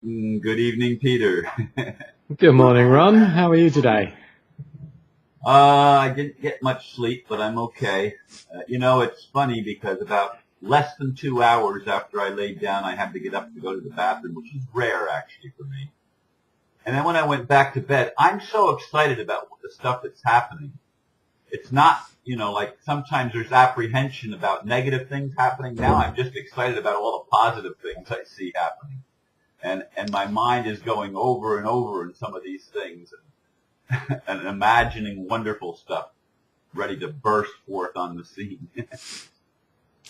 Good evening, Peter. Good morning, Ron. How are you today? I didn't get much sleep, but I'm okay. It's funny because about less than 2 hours after I laid down, I had to get up to go to the bathroom, which is rare actually for me. And then when I went back to bed, I'm so excited about the stuff that's happening. It's not, like sometimes there's apprehension about negative things happening. Now I'm just excited about all the positive things I see happening. And my mind is going over and over in some of these things and imagining wonderful stuff ready to burst forth on the scene.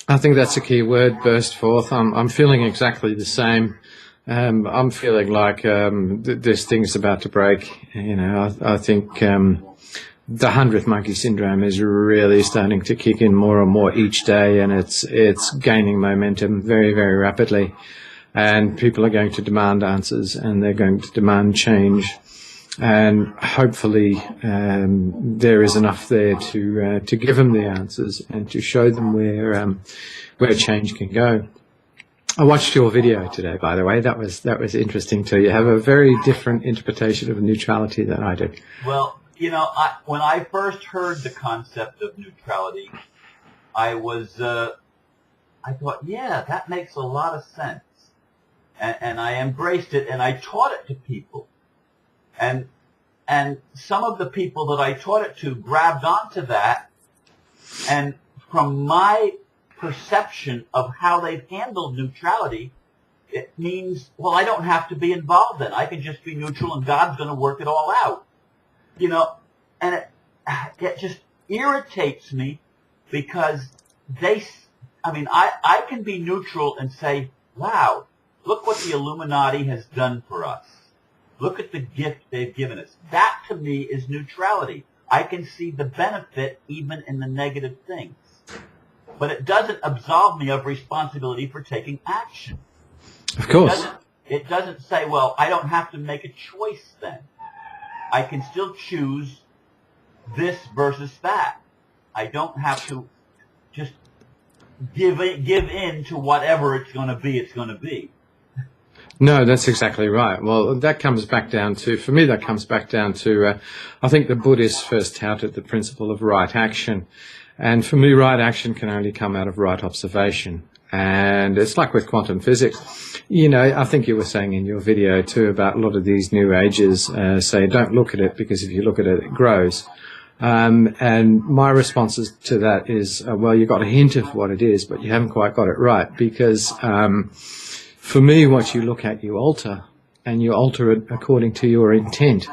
I think that's a key word, burst forth. I'm feeling exactly the same. I'm feeling like this thing's about to break. I think the 100th monkey syndrome is really starting to kick in more and more each day, and it's gaining momentum very, very rapidly. And people are going to demand answers, and they're going to demand change. And hopefully there is enough there to give them the answers and to show them where change can go. I watched your video today, by the way. That was interesting too. You have a very different interpretation of neutrality than I do. Well, when I first heard the concept of neutrality, I thought, yeah, that makes a lot of sense. And I embraced it, and I taught it to people. And some of the people that I taught it to grabbed onto that. And from my perception of how they've handled neutrality, it means, well, I don't have to be involved then. I can just be neutral and God's going to work it all out. And it just irritates me because I can be neutral and say, wow, look what the Illuminati has done for us. Look at the gift they've given us. That, to me, is neutrality. I can see the benefit even in the negative things. But it doesn't absolve me of responsibility for taking action. Of course. It doesn't say, well, I don't have to make a choice then. I can still choose this versus that. I don't have to just give in to whatever it's going to be. No, that's exactly right. Well, that comes back down to, for me, I think the Buddhists first touted the principle of right action. And for me, right action can only come out of right observation. And it's like with quantum physics. I think you were saying in your video too about a lot of these new ages say don't look at it because if you look at it, it grows. And my responses to that is, well, you got a hint of what it is, but you haven't quite got it right because for me, what you look at, you alter, and you alter it according to your intent.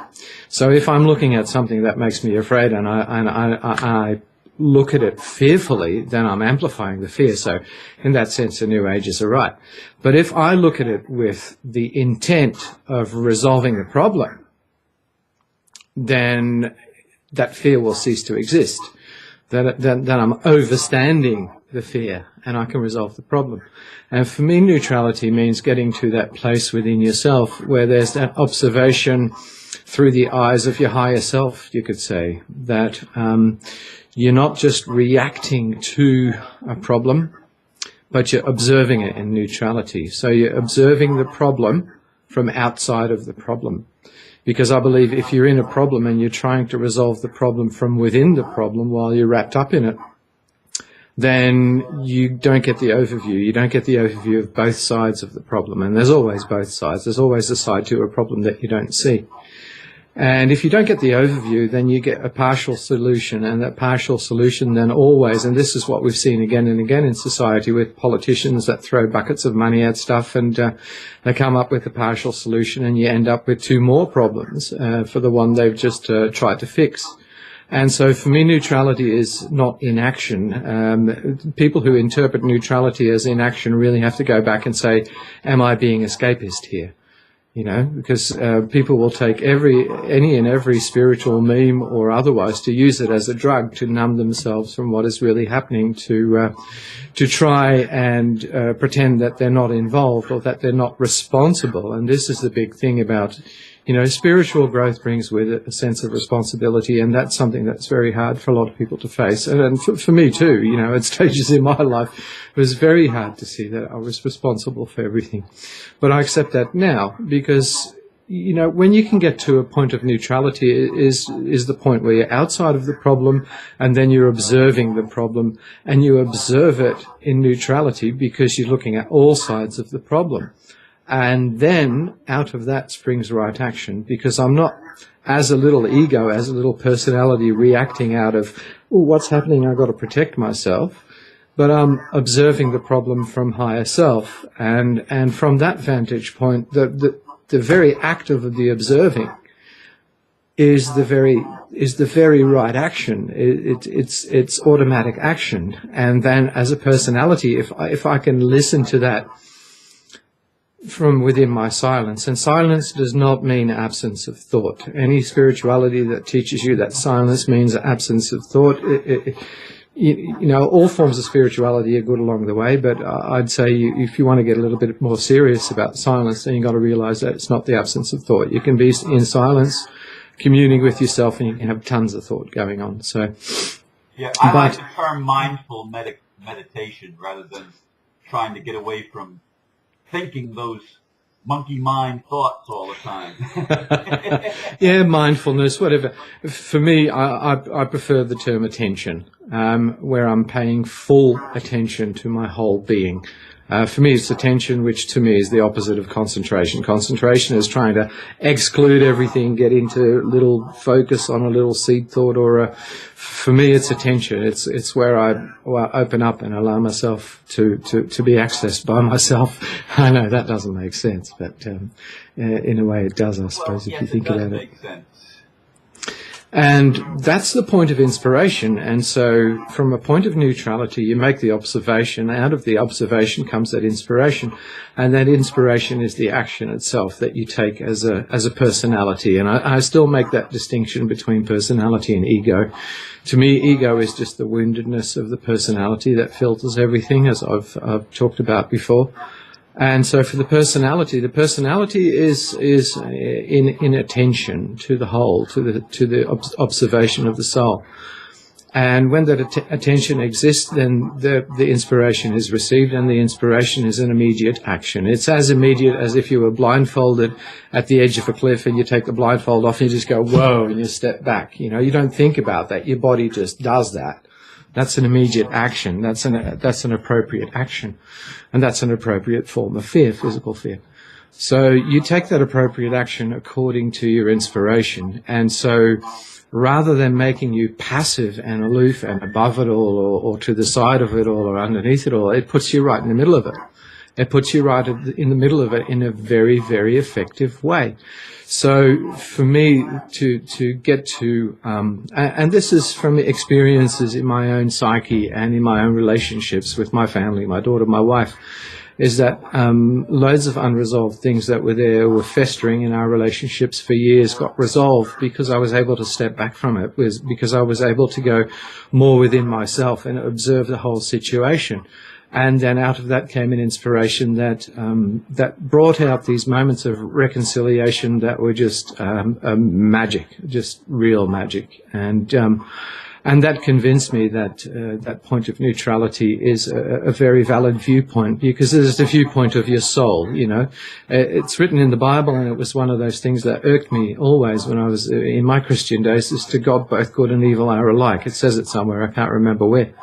So if I'm looking at something that makes me afraid and I look at it fearfully, then I'm amplifying the fear. So in that sense, the New Ages are right. But if I look at it with the intent of resolving the problem, then that fear will cease to exist. Then I'm overstanding the fear and I can resolve the problem. And for me, neutrality means getting to that place within yourself where there's that observation through the eyes of your higher self, you could say, that you're not just reacting to a problem, but you're observing it in neutrality. So you're observing the problem from outside of the problem. Because I believe if you're in a problem and you're trying to resolve the problem from within the problem while you're wrapped up in it, then you don't get the overview. You don't get the overview of both sides of the problem. And there's always both sides. There's always a side to a problem that you don't see. And if you don't get the overview, then you get a partial solution. And that partial solution then always, and this is what we've seen again and again in society with politicians that throw buckets of money at stuff and they come up with a partial solution and you end up with two more problems for the one they've just tried to fix. And so for me, neutrality is not inaction. People who interpret neutrality as inaction really have to go back and say, am I being escapist here? Because people will take any and every spiritual meme or otherwise to use it as a drug to numb themselves from what is really happening, to try and pretend that they're not involved or that they're not responsible. And this is the big thing about You know, spiritual growth brings with it a sense of responsibility, and that's something that's very hard for a lot of people to face. And for me too, you know, at stages in my life, it was very hard to see that I was responsible for everything. But I accept that now because, you know, when you can get to a point of neutrality is the point where you're outside of the problem and then you're observing the problem, and you observe it in neutrality because you're looking at all sides of the problem. And then out of that springs right action, because I'm not as a little ego, as a little personality reacting out of, oh, what's happening? I've got to protect myself. But I'm observing the problem from higher self. And from that vantage point, the very act of the observing is the very right action. It's automatic action. And then as a personality, if I can listen to that from within my silence, and silence does not mean absence of thought. Any spirituality that teaches you that silence means absence of thought, you know, all forms of spirituality are good along the way, but I'd say if you want to get a little bit more serious about silence, then you've got to realize that it's not the absence of thought. You can be in silence, communing with yourself, and you can have tons of thought going on. So, yeah, I like the term mindful meditation rather than trying to get away from thinking those monkey mind thoughts all the time. Yeah, mindfulness, whatever. For me, I prefer the term attention, where I'm paying full attention to my whole being. For me, it's attention, which to me is the opposite of concentration. Concentration is trying to exclude everything, get into little focus on a little seed thought, for me, it's attention. It's where I open up and allow myself to be accessed by myself. I know that doesn't make sense, but in a way it does, I suppose, if you think about it. Make sense. And that's the point of inspiration. And so from a point of neutrality, you make the observation. Out of the observation comes that inspiration. And that inspiration is the action itself that you take as a personality. And I still make that distinction between personality and ego. To me, ego is just the woundedness of the personality that filters everything, as I've talked about before. And so for the personality is in attention to the whole, to the observation of the soul. And when that attention exists, then the inspiration is received, and the inspiration is an immediate action. It's as immediate as if you were blindfolded at the edge of a cliff and you take the blindfold off and you just go, whoa, and you step back. You know, you don't think about that. Your body just does that. That's an immediate action. That's an appropriate action. And that's an appropriate form of fear, physical fear. So you take that appropriate action according to your inspiration. And so rather than making you passive and aloof and above it all or to the side of it all or underneath it all, it puts you right in the middle of it. It puts you right in the middle of it in a very, very effective way. So for me to get to, and this is from experiences in my own psyche and in my own relationships with my family, my daughter, my wife, is that loads of unresolved things that were festering in our relationships for years got resolved because I was able to step back from it, because I was able to go more within myself and observe the whole situation. And then out of that came an inspiration that brought out these moments of reconciliation that were just magic, just real magic. And that convinced me that that point of neutrality is a very valid viewpoint, because it is the viewpoint of your soul, you know. It's written in the Bible, and it was one of those things that irked me always when I was in my Christian days, is to God both good and evil are alike. It says it somewhere, I can't remember where.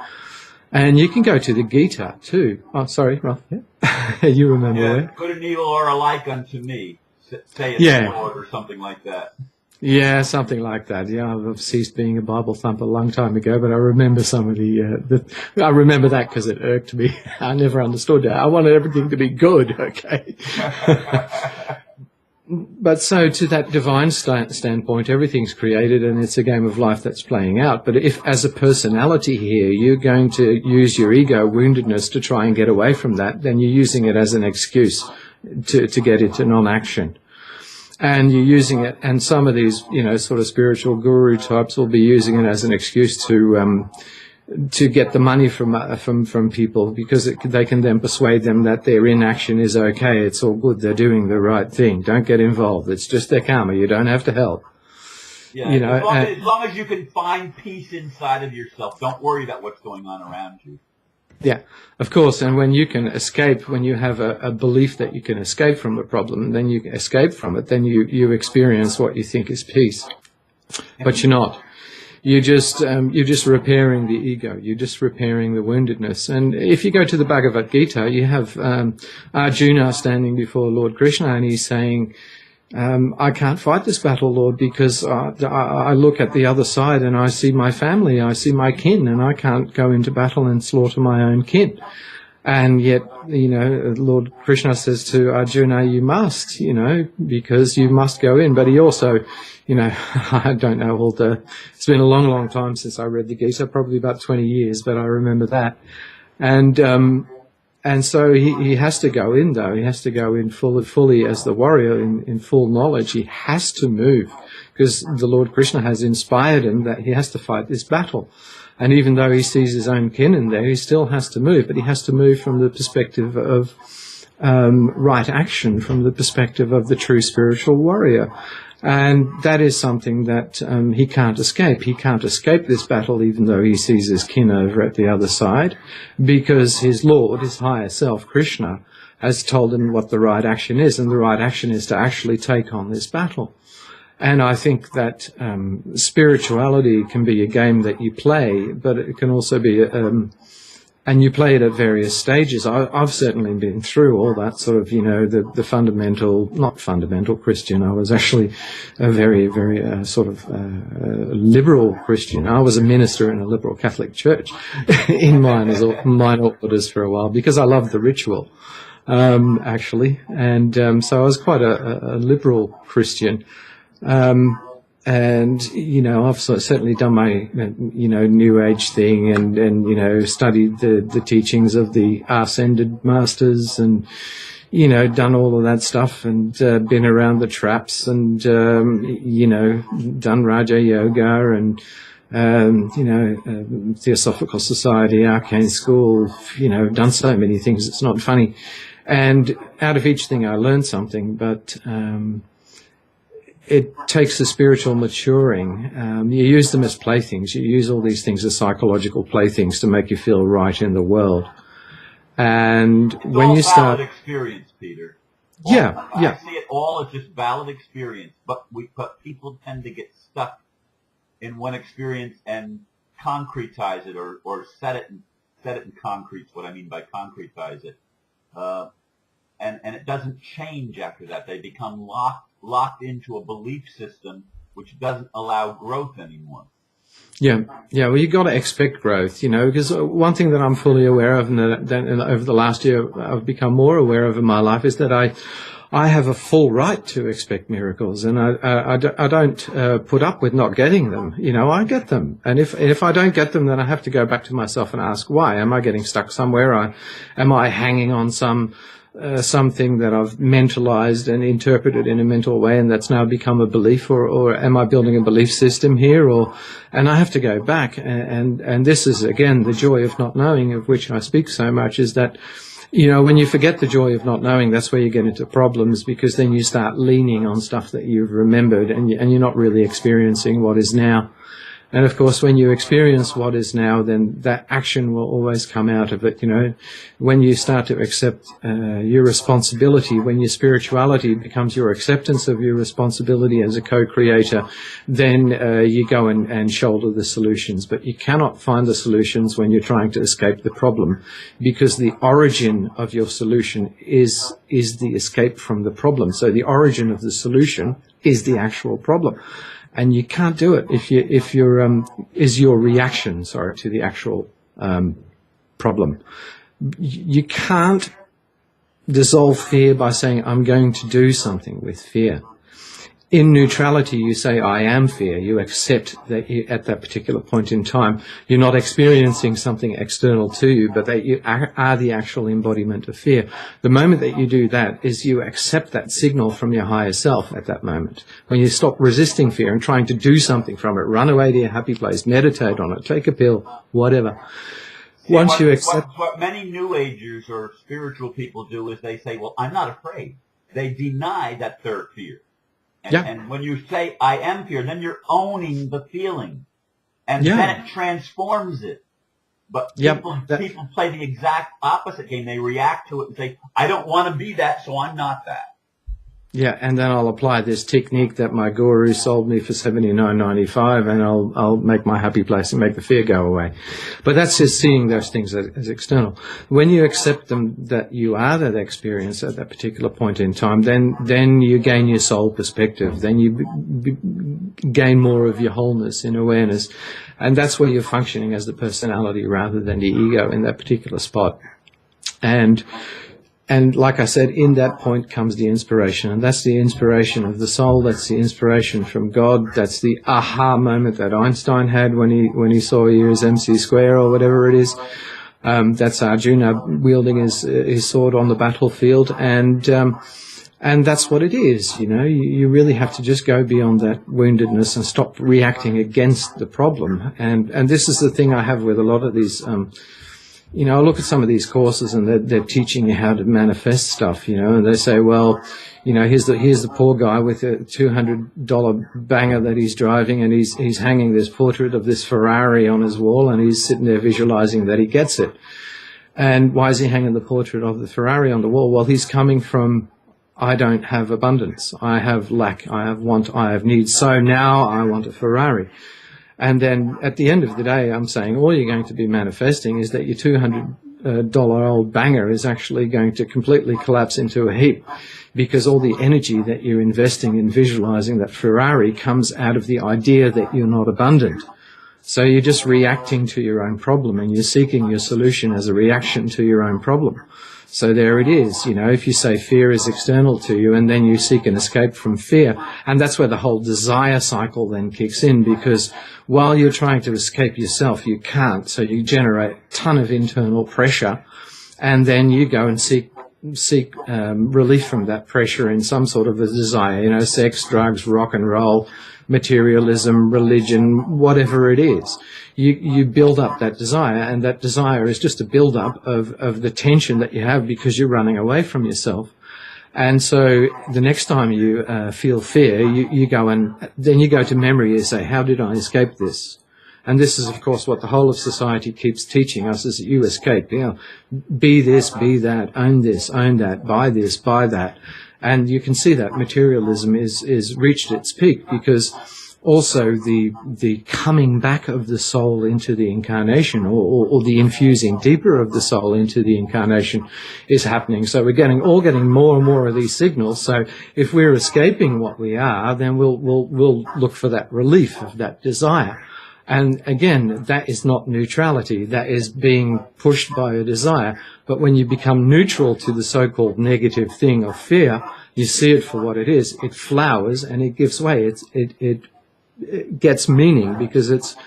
And you can go to the Gita too. Oh, sorry, Ralph. Yeah. You remember where? Good and evil are alike unto me. Say it, Lord, or something like that. Yeah, something like that. Yeah, I've ceased being a Bible thumper a long time ago, but I remember some of I remember that because it irked me. I never understood that. I wanted everything to be good, okay? But so to that divine standpoint, everything's created and it's a game of life that's playing out. But if as a personality here, you're going to use your ego woundedness to try and get away from that, then you're using it as an excuse to get into non-action. And you're using it, and some of these, you know, sort of spiritual guru types will be using it as an excuse to to get the money from people, because they can then persuade them that their inaction is okay. It's all good. They're doing the right thing. Don't get involved. It's just their karma. You don't have to help. Yeah, as long as you can find peace inside of yourself, don't worry about what's going on around you. Yeah, of course. And when you can escape, when you have a belief that you can escape from a problem, then you escape from it. Then you experience what you think is peace, but you're not. You're just repairing the ego. You're just repairing the woundedness. And if you go to the Bhagavad Gita, you have Arjuna standing before Lord Krishna, and he's saying, I can't fight this battle, Lord, because I look at the other side and I see my family, I see my kin, and I can't go into battle and slaughter my own kin. And yet, Lord Krishna says to Arjuna, you must, because you must go in. But he also, I don't know it's been a long, long time since I read the Gita, probably about 20 years, but I remember that. And so he has to go in, though. He has to go in fully as the warrior, in full knowledge. He has to move, because the Lord Krishna has inspired him that he has to fight this battle. And even though he sees his own kin in there, he still has to move. But he has to move from the perspective of right action, from the perspective of the true spiritual warrior. And that is something that he can't escape. He can't escape this battle, even though he sees his kin over at the other side, because his Lord, his higher self, Krishna, has told him what the right action is, and the right action is to actually take on this battle. And I think that spirituality can be a game that you play, but it can also be and you play it at various stages. I've certainly been through all that sort of, the fundamental, not fundamental Christian. I was actually a very, very liberal Christian. I was a minister in a liberal Catholic church in minor orders for a while, because I loved the ritual, actually. And so I was quite a liberal Christian. And, I've certainly done my, New Age thing and studied the teachings of the ascended masters and, done all of that stuff and been around the traps and, done Raja Yoga and, Theosophical Society, Arcane School, done so many things. It's not funny. And out of each thing I learned something, but, it takes a spiritual maturing. You use them as playthings. You use all these things as psychological playthings to make you feel right in the world. And it's when all you start, valid experience, Peter. Yeah. I see it all as just valid experience, but people tend to get stuck in one experience and concretize it, or set it in concrete. What I mean by concretize it, and it doesn't change after that. They become locked into a belief system which doesn't allow growth anymore. Yeah. Well, you got to expect growth, because one thing that I'm fully aware of, and that over the last year I've become more aware of in my life, is that I have a full right to expect miracles, and I don't put up with not getting them. I get them, and if I don't get them, then I have to go back to myself and ask why. Am I getting stuck somewhere? Am I hanging on something that I've mentalized and interpreted in a mental way, and that's now become a belief, or am I building a belief system here? And I have to go back, and this is again the joy of not knowing, of which I speak so much, is that when you forget the joy of not knowing, that's where you get into problems, because then you start leaning on stuff that you've remembered, and you're not really experiencing what is now. And of course, when you experience what is now, then that action will always come out of it. When you start to accept your responsibility, when your spirituality becomes your acceptance of your responsibility as a co-creator, then you go and shoulder the solutions. But you cannot find the solutions when you're trying to escape the problem, because the origin of your solution is the escape from the problem. So the origin of the solution is the actual problem. And you can't do it if your reaction to the actual problem. You can't dissolve fear by saying, I'm going to do something with fear. in neutrality, you say, I am fear. You accept that at that particular point in time, you're not experiencing something external to you, but that you are the actual embodiment of fear. The moment that you do that is you accept that signal from your higher self at that moment. When you stop resisting fear and trying to do something from it, run away to your happy place, meditate on it, take a pill, whatever. Once you accept... What many New Agers or spiritual people do is they say, well, I'm not afraid. They deny that they're fear. And when you say, I am fear, then you're owning the feeling. And then it transforms it. But people play the exact opposite game. They react to it and say, I don't want to be that, so I'm not that. Yeah, and then I'll apply this technique that my guru sold me for $79.95, and I'll make my happy place and make the fear go away. But that's just seeing those things as external. When you accept them that you are that experience at that particular point in time, then you gain your soul perspective. Then you gain more of your wholeness in awareness, and that's where you're functioning as the personality rather than the ego in that particular spot. And like I said, in that point comes the inspiration, and that's the inspiration of the soul. That's the inspiration from God. That's the aha moment that Einstein had when he saw E is MC square or whatever it is. That's Arjuna wielding his sword on the battlefield, and that's what it is. You know, you really have to just go beyond that woundedness and stop reacting against the problem. And this is the thing I have with a lot of these. You know, I look at some of these courses and they're teaching you how to manifest stuff, you know, and they say, well, you know, here's the poor guy with a $200 banger that he's driving, and he's hanging this portrait of this Ferrari on his wall, and he's sitting there visualizing that he gets it. And why is he hanging the portrait of the Ferrari on the wall? Well, he's coming from, I don't have abundance. I have lack. I have want. I have need. So now I want a Ferrari. And then at the end of the day, I'm saying all you're going to be manifesting is that your $200 old banger is actually going to completely collapse into a heap, because all the energy that you're investing in visualizing that Ferrari comes out of the idea that you're not abundant. So you're just reacting to your own problem, and you're seeking your solution as a reaction to your own problem. So there it is, you know, if you say fear is external to you and then you seek an escape from fear, and that's where the whole desire cycle then kicks in, because while you're trying to escape yourself, you can't, so you generate a ton of internal pressure, and then you go and seek relief from that pressure in some sort of a desire, you know, sex, drugs, rock and roll, materialism, religion, whatever it is. You build up that desire, and that desire is just a build-up of the tension that you have because you're running away from yourself. And so the next time you feel fear, you go and then you go to memory, you say, how did I escape this? And this is, of course, what the whole of society keeps teaching us, is that you escape. You know, be this, be that, own this, own that, buy this, buy that. And you can see that materialism is reached its peak, because also the coming back of the soul into the incarnation, or the infusing deeper of the soul into the incarnation is happening. So we're all getting more and more of these signals. So if we're escaping what we are, then we'll look for that relief of that desire. And again, that is not neutrality. That is being pushed by a desire. But when you become neutral to the so-called negative thing of fear, you see it for what it is. It flowers and it gives way. It gets meaning, because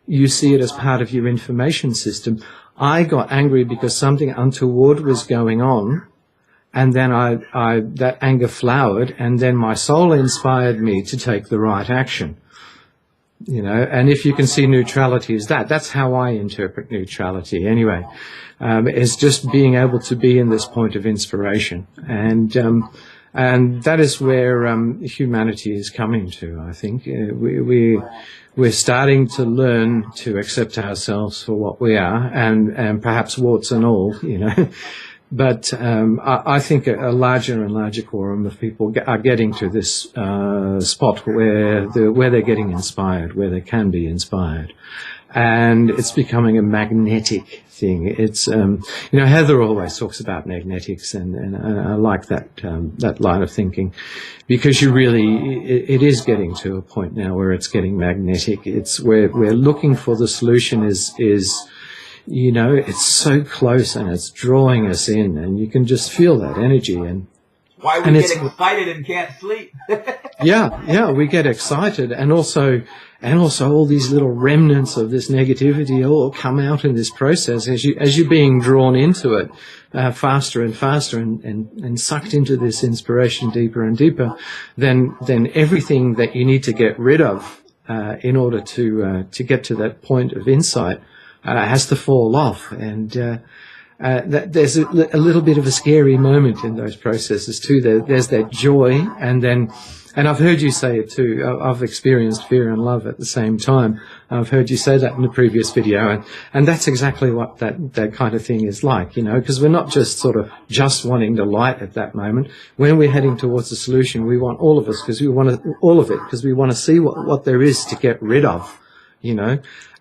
you see it as part of your information system. I got angry because something untoward was going on, and then that anger flowered, and then my soul inspired me to take the right action. You know, and if you can see neutrality as that's how I interpret neutrality anyway. It's just being able to be in this point of inspiration, and that is where humanity is coming to. I think we're starting to learn to accept ourselves for what we are, and perhaps warts and all, you know. But I think a larger and larger quorum of people are getting to this spot where they're getting inspired, where they can be inspired, and it's becoming a magnetic thing. It's you know, Heather always talks about magnetics, and I like that line of thinking, because it is getting to a point now where it's getting magnetic. It's where we're looking for the solution is. You know, it's so close and it's drawing us in, and you can just feel that energy. And Why we get excited and can't sleep. Yeah, we get excited, and also all these little remnants of this negativity all come out in this process as you're being drawn into it faster and faster and sucked into this inspiration deeper and deeper. Then everything that you need to get rid of in order to get to that point of insight has to fall off, and there's a little bit of a scary moment in those processes too. There's that joy, and I've heard you say it too. I've experienced fear and love at the same time. I've heard you say that in the previous video, and that's exactly what that kind of thing is like, because we're not just sort of just wanting the light at that moment. When we're heading towards a solution, we want all of it because we want to see what there is to get rid of.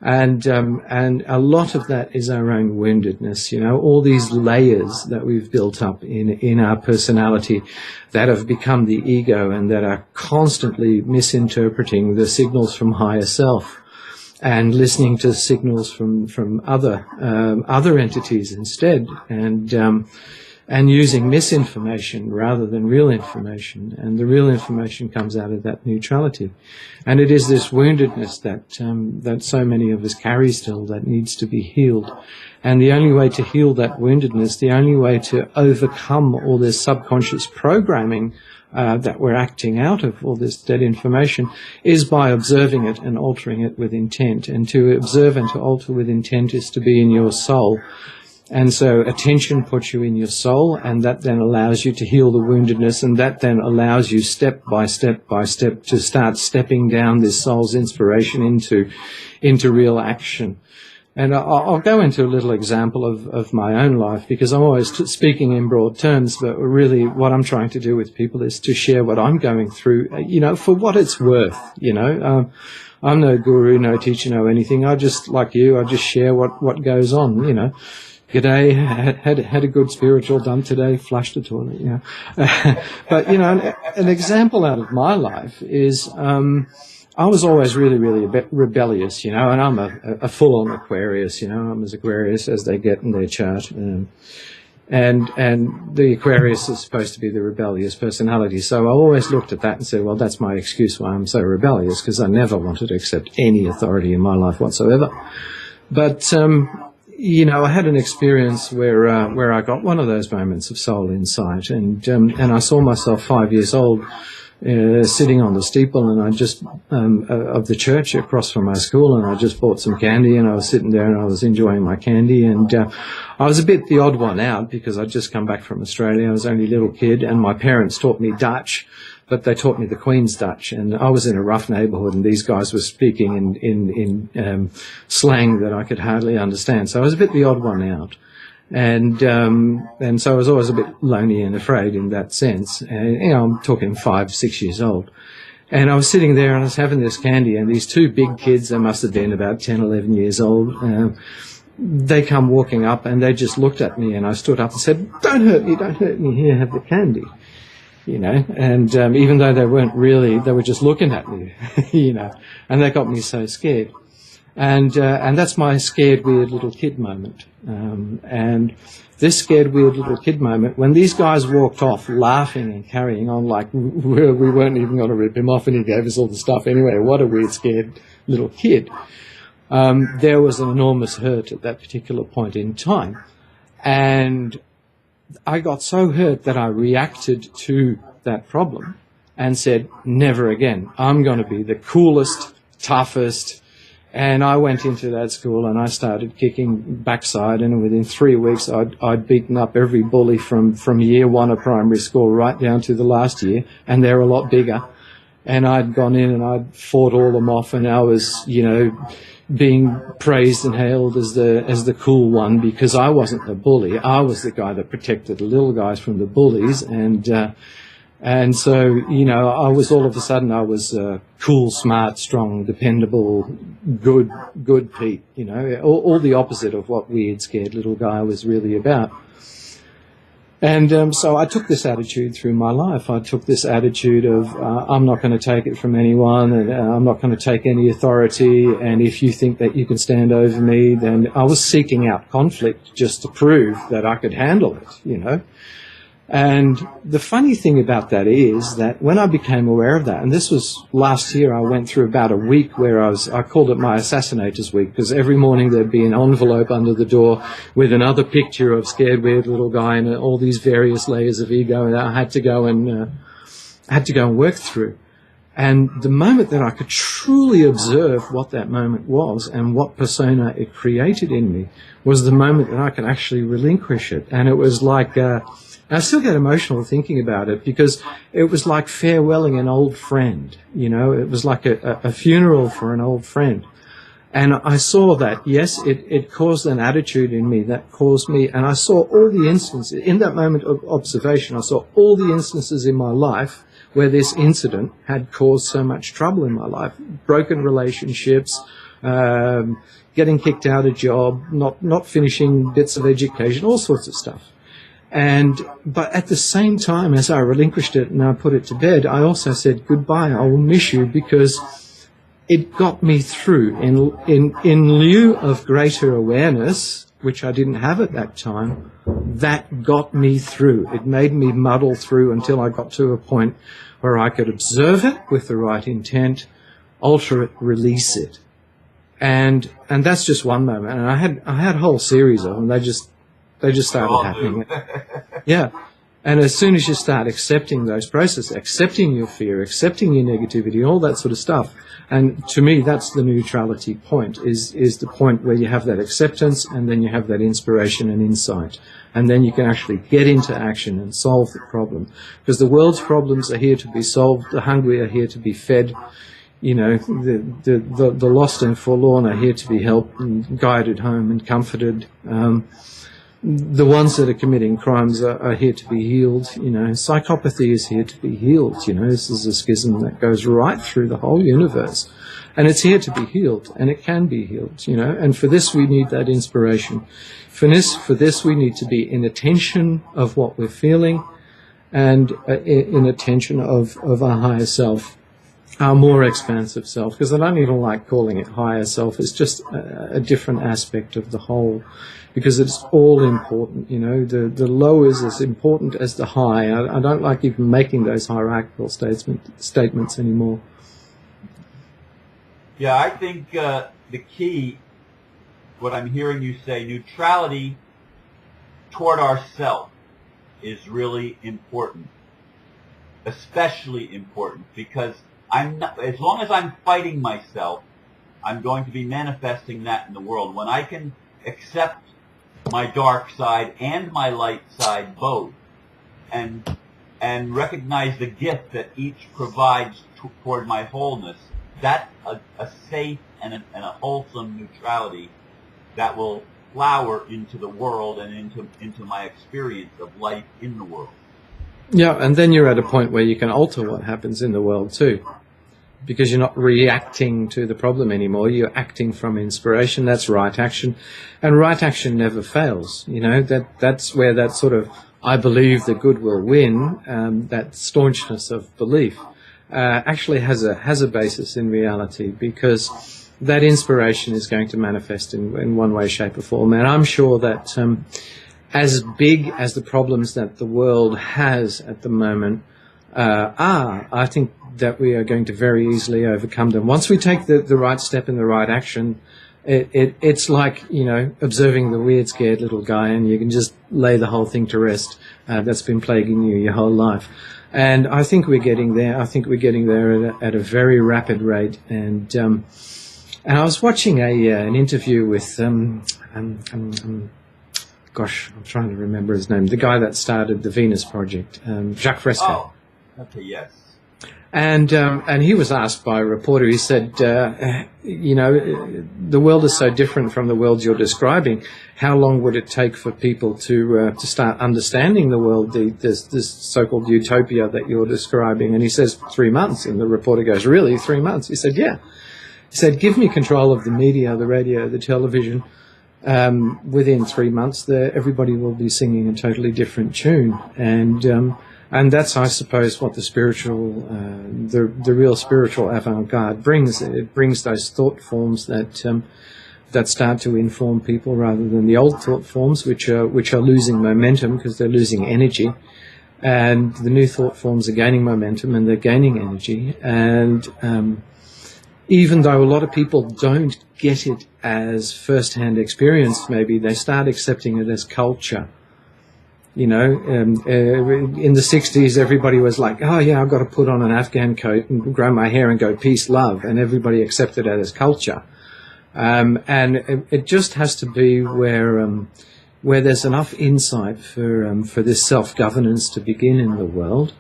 And a lot of that is our own woundedness, all these layers that we've built up in our personality that have become the ego and that are constantly misinterpreting the signals from higher self and listening to signals from other entities instead, and using misinformation rather than real information. And the real information comes out of that neutrality. And it is this woundedness that so many of us carry still that needs to be healed. And the only way to heal that woundedness, the only way to overcome all this subconscious programming that we're acting out of, all this dead information, is by observing it and altering it with intent. And to observe and to alter with intent is to be in your soul. And so attention puts you in your soul, and that then allows you to heal the woundedness, and that then allows you step by step by step to start stepping down this soul's inspiration into real action. And I'll go into a little example of my own life, because I'm always speaking in broad terms, but really what I'm trying to do with people is to share what I'm going through, for what it's worth, I'm no guru, no teacher, no anything. I just, like you, I just share what goes on, G'day, had a good spiritual dump today, flushed the toilet, But, an example out of my life is, I was always really, really rebellious, and I'm a full-on Aquarius, I'm as Aquarius as they get in their chart. And the Aquarius is supposed to be the rebellious personality. So I always looked at that and said, well, that's my excuse why I'm so rebellious, because I never wanted to accept any authority in my life whatsoever. But, I had an experience where I got one of those moments of soul insight, and I saw myself 5 years old, sitting on the steeple, and I just of the church across from my school, and I just bought some candy, and I was sitting there and I was enjoying my candy, and I was a bit the odd one out because I'd just come back from Australia. I was only a little kid, and my parents taught me Dutch, but they taught me the Queen's Dutch, and I was in a rough neighbourhood, and these guys were speaking in slang that I could hardly understand. So I was a bit the odd one out, and so I was always a bit lonely and afraid in that sense. And I'm talking 5, 6 years old, and I was sitting there and I was having this candy, and these two big kids, they must have been about 10, 11 years old. They come walking up, and they just looked at me, and I stood up and said, don't hurt me, here, have the candy. And even though they weren't really, they were just looking at me, and they got me so scared. And that's my scared, weird little kid moment. And this scared, weird little kid moment, when these guys walked off laughing and carrying on like we weren't even going to rip him off, and he gave us all the stuff anyway, what a weird, scared little kid. There was an enormous hurt at that particular point in time. And I got so hurt that I reacted to that problem and said, never again. I'm going to be the coolest, toughest. And I went into that school and I started kicking backside, and within 3 weeks I'd beaten up every bully from year 1 of primary school right down to the last year, and they're a lot bigger. And I'd gone in and I'd fought all them off, and I was, being praised and hailed as the cool one, because I wasn't the bully. I was the guy that protected the little guys from the bullies, and so I was all of a sudden I was cool, smart, strong, dependable, good Pete. All the opposite of what weird, scared little guy was really about. And so I took this attitude through my life. I took this attitude of I'm not going to take it from anyone, and I'm not going to take any authority, and if you think that you can stand over me, then I was seeking out conflict just to prove that I could handle it, And the funny thing about that is that when I became aware of that, and this was last year, I went through about a week where I called it my assassinators week, because every morning there'd be an envelope under the door with another picture of scared weird little guy and all these various layers of ego that I had to go and work through. And the moment that I could truly observe what that moment was and what persona it created in me was the moment that I could actually relinquish it. And it was like, I still get emotional thinking about it, because it was like farewelling an old friend. You know, it was like a funeral for an old friend. And I saw that, yes, it caused an attitude in me that caused me, and I saw all the instances, in that moment of observation, I saw all the instances in my life where this incident had caused so much trouble in my life. Broken relationships, getting kicked out of job, not finishing bits of education, all sorts of stuff. But at the same time, as I relinquished it and I put it to bed, I also said, goodbye, I will miss you, because it got me through. In lieu of greater awareness, which I didn't have at that time, that got me through. It made me muddle through until I got to a point where I could observe it with the right intent, alter it, release it. And that's just one moment. And I had a whole series of them. They just started happening. Yeah. And as soon as you start accepting those processes, accepting your fear, accepting your negativity, all that sort of stuff, and to me, that's the neutrality point, is the point where you have that acceptance, and then you have that inspiration and insight. And then you can actually get into action and solve the problem. Because the world's problems are here to be solved. The hungry are here to be fed. You know, the lost and forlorn are here to be helped and guided home and comforted. The ones that are committing crimes are here to be healed. You know, psychopathy is here to be healed. You know, this is a schism that goes right through the whole universe. And it's here to be healed, and it can be healed, you know. And for this, we need that inspiration. For this, we need to be in attention of what we're feeling, and in attention of our higher self, our more expansive self. Because I don't even like calling it higher self. It's just a different aspect of the whole. Because it's all important, you know. The low is as important as the high. I don't like even making those hierarchical statements anymore. Yeah, I think the key, what I'm hearing you say, neutrality toward ourself is really important, especially important, because as long as I'm fighting myself, I'm going to be manifesting that in the world. When I can accept my dark side and my light side both, and recognize the gift that each provides toward my wholeness, that's a safe and a wholesome neutrality that will flower into the world and into my experience of life in the world. Yeah, and then you're at a point where you can alter what happens in the world too. Because you're not reacting to the problem anymore. You're acting from inspiration. That's right action. And right action never fails. You know, that's where that sort of, I believe the good will win, that staunchness of belief, actually has a basis in reality, because that inspiration is going to manifest in one way, shape or form. And I'm sure that as big as the problems that the world has at the moment I think that we are going to very easily overcome them. Once we take the right step in the right action, it's like, you know, observing the weird, scared little guy, and you can just lay the whole thing to rest that's been plaguing you your whole life. And I think we're getting there. I think we're getting there at a very rapid rate. And I was watching an interview with, gosh, I'm trying to remember his name, the guy that started the Venus Project, Jacques Fresco. Oh, okay, yes. And he was asked by a reporter, he said, you know, the world is so different from the world you're describing. How long would it take for people to start understanding the world, this so-called utopia that you're describing? And he says 3 months. And the reporter goes, really, 3 months? He said, yeah. He said, give me control of the media, the radio, the television. Within 3 months, everybody will be singing a totally different tune. And that's, I suppose, what the spiritual, the real spiritual avant-garde brings. It brings those thought forms that start to inform people, rather than the old thought forms, which are losing momentum because they're losing energy. and the new thought forms are gaining momentum and they're gaining energy. And even though a lot of people don't get it as first-hand experience, maybe they start accepting it as culture. You know, in the 60s, everybody was like, oh, yeah, I've got to put on an Afghan coat and grow my hair and go peace, love. And everybody accepted it as culture. And it just has to be where there's enough insight for this self-governance to begin in the world,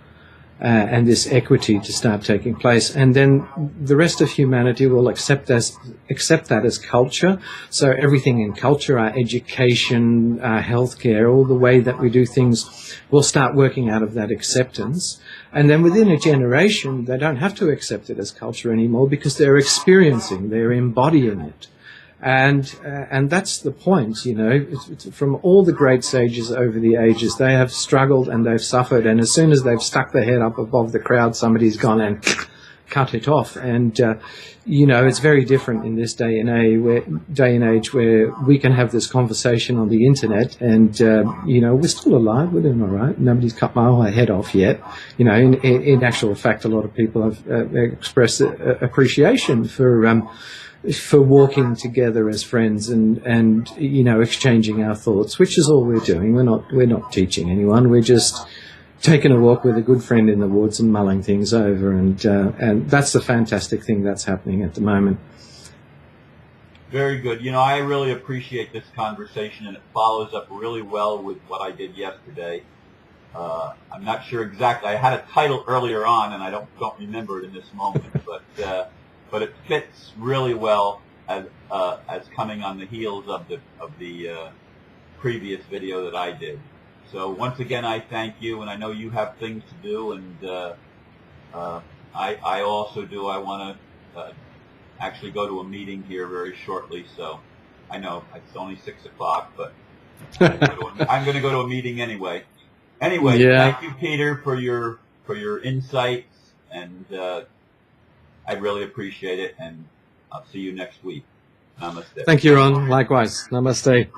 and this equity to start taking place, and then the rest of humanity will accept that as culture. So everything in culture, our education, our healthcare, all the way that we do things, will start working out of that acceptance. And then within a generation, they don't have to accept it as culture anymore because they're experiencing, they're embodying it. And that's the point, you know. It's from all the great sages over the ages, they have struggled and they've suffered, and as soon as they've stuck their head up above the crowd, somebody's gone and cut it off. And you know, it's very different in this day and age where we can have this conversation on the internet, and you know, we're still alive, we're doing all right. Nobody's cut my head off yet. You know, in actual fact, a lot of people have expressed appreciation for walking together as friends and you know, exchanging our thoughts, which is all we're doing. We're not teaching anyone. We're just taking a walk with a good friend in the woods and mulling things over, and that's the fantastic thing that's happening at the moment. Very good. You know, I really appreciate this conversation, and it follows up really well with what I did yesterday. I'm not sure exactly. I had a title earlier on, and I don't remember it in this moment, but it fits really well as coming on the heels of the previous video that I did. So once again, I thank you, and I know you have things to do, and I also do. I want to actually go to a meeting here very shortly, so I know it's only 6 o'clock, but I'm going to go to a meeting anyway. Anyway, yeah. Thank you, Peter, for your insights, and I really appreciate it, and I'll see you next week. Namaste. Thank you, Ron. Likewise. Namaste.